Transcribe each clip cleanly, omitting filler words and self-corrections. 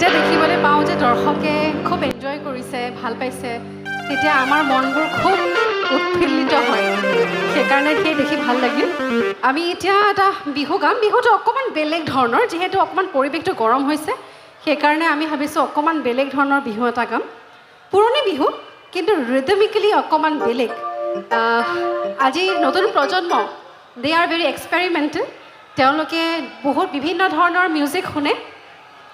যেতিয়া দেখিবলৈ পাওঁ যে দৰ্শকে খুব এনজয় কৰিছে, ভাল পাইছে, তেতিয়া আমাৰ মনবোৰ খুব উৎফুল্লিত হয়। সেইকাৰণে সেই দেখি ভাল লাগিল। আমি এতিয়া এটা বিহু গাম। বিহুটো অকণমান বেলেগ ধৰণৰ, যিহেতু অকণমান পৰিৱেশটো গৰম হৈছে, সেইকাৰণে আমি ভাবিছোঁ অকণমান বেলেগ ধৰণৰ বিহু এটা গাম। পুৰণি বিহু, কিন্তু ৰিদমিকেলি অকণমান বেলেগ। আজি নতুন প্ৰজন্ম, দে আৰ ভেৰি এক্সপেৰিমেণ্টেল। তেওঁলোকে বহুত বিভিন্ন ধৰণৰ মিউজিক শুনে,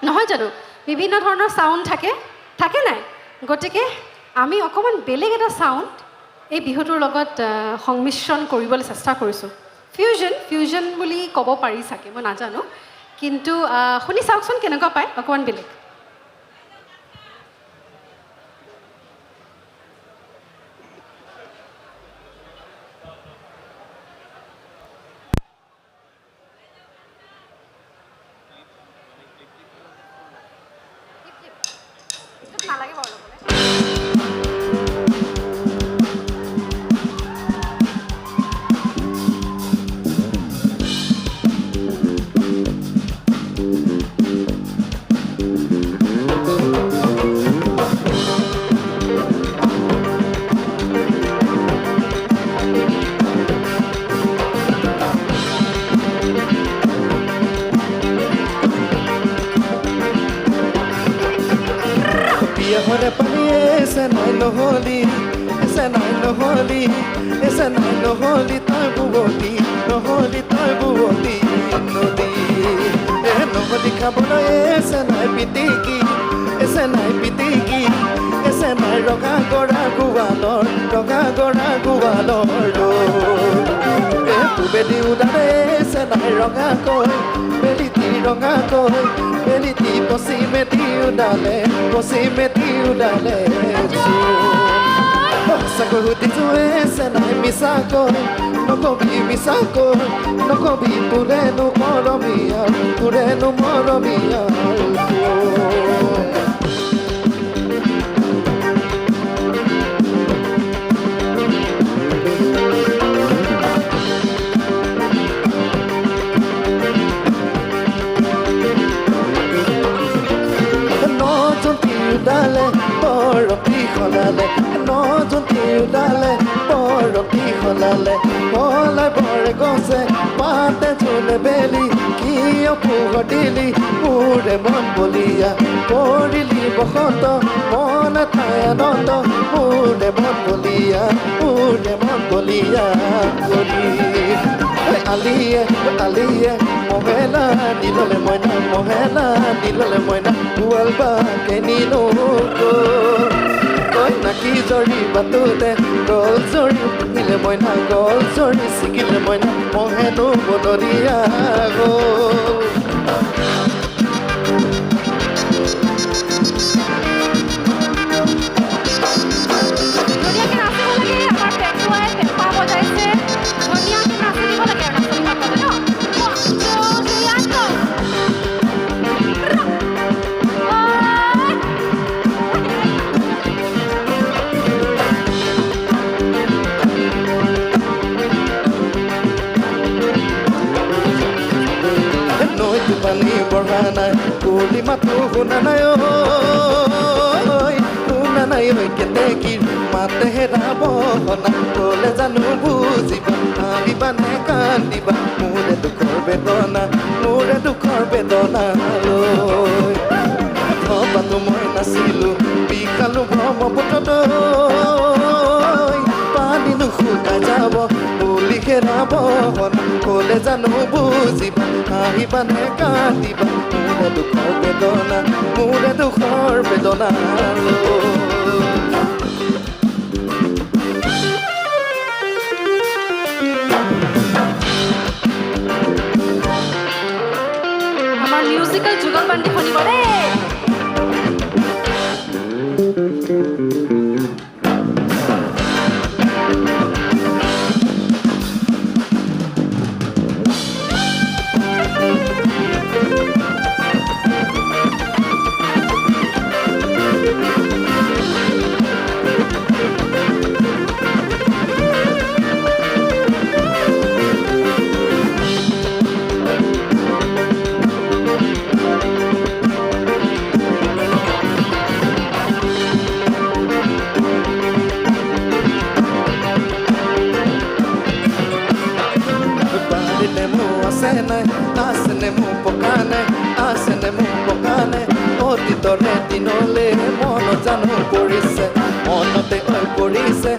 নহয় জানো? বিভিন্ন ধৰণৰ চাউণ্ড থাকে নাই? গতিকে আমি অকণমান বেলেগ এটা চাউণ্ড এই বিহুটোৰ লগত সংমিশ্ৰণ কৰিবলৈ চেষ্টা কৰিছোঁ। ফিউজন বুলি ক'ব পাৰি চাগে, মই নাজানো। কিন্তু শুনি চাওকচোন কেনেকুৱা পায়, অকণমান বেলেগ। নালাগে বাৰু ল'বলৈ। Hore pani ese nai loholi tai buoti nodi e nodi khabolo ese nai pitiki ese nai roga gora guvalor do e tubedi udare ese nai roga koi beliti roga koi beliti posimeti udale Sako hutizu ese nai misako Nokobi purenu moromia Dale, por pijolale, no juntiu dale, por pijolale, hola por goce, pate chule beli, kio pugodili, pure mon bolia, porili bohoto, mona taya noto, pure mon bolia, goli. Aliye, mohela, nilole moina, ualba ke niluko. Koi naki zori batute, gol zori nile moina, gol zori sikile moina, mohenu bodoria go. Pani borana kuli matu hunanayo keteki mate herabo hona kole janu bujiba abibane kandiba mure dukhor bedona loi thopatu moi nasilu bikalu bhom potodoi pani nukhuka jabo boli herabo hona kole janu bujiba ahibane kandiba mure dukhor bedona আমাৰ musical যুগলবন্দী শুনিব দেই। নেমু আছে নাই আছে নেমু পকা নাই আছে নেমু পকা নাই অতীতৰে দিনলে মন জানো পৰিছে মনতে হৈ পৰিছে